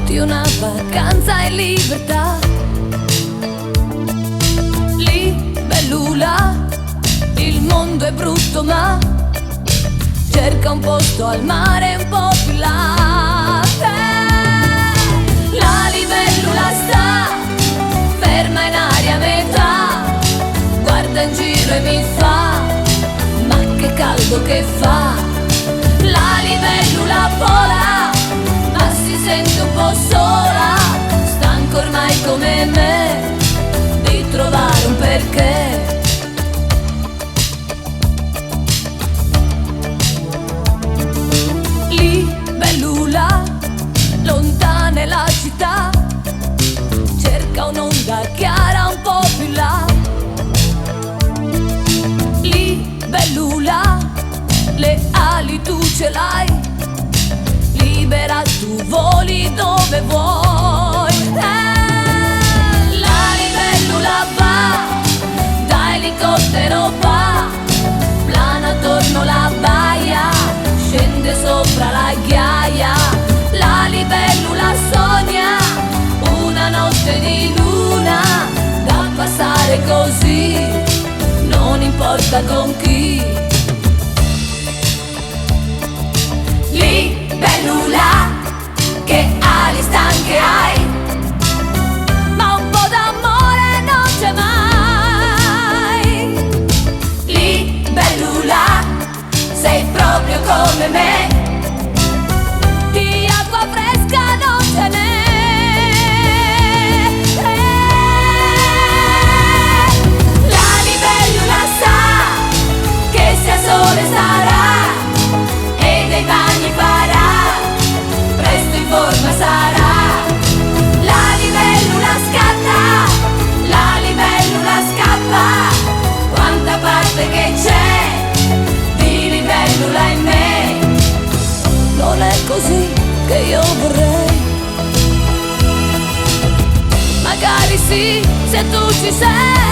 di una vacanza in libertà. Libellula, il mondo è brutto ma cerca un posto al mare un po' più là. La libellula sta ferma in aria a metà, guarda in giro e mi fa: ma che caldo che fa. La libellula vola ma si sente un po' sola, stanca ormai come me di trovare un perché. Libellula, lontana è la città, cerca un'onda chiara un po' più là. Libellula, le ali tu ce l'hai, libera tu voli dove vuoi. La libellula va, da elicottero va, plana attorno la baia, scende sopra la ghiaia. La libellula sogna una notte di luna da passare così, non importa con chi. Libellula, che ali stanche hai, ma un po' d'amore non c'è mai. Libellula, sei proprio come me, di acqua fresca non ce n'è. La libellula sa che sia sole sarà e dei bagni farà, presto in forma sarà. La libellula scatta, la libellula scappa, quanta parte che c'è di libellula in me. Non è così che io vorrei, magari sì se tu ci sei.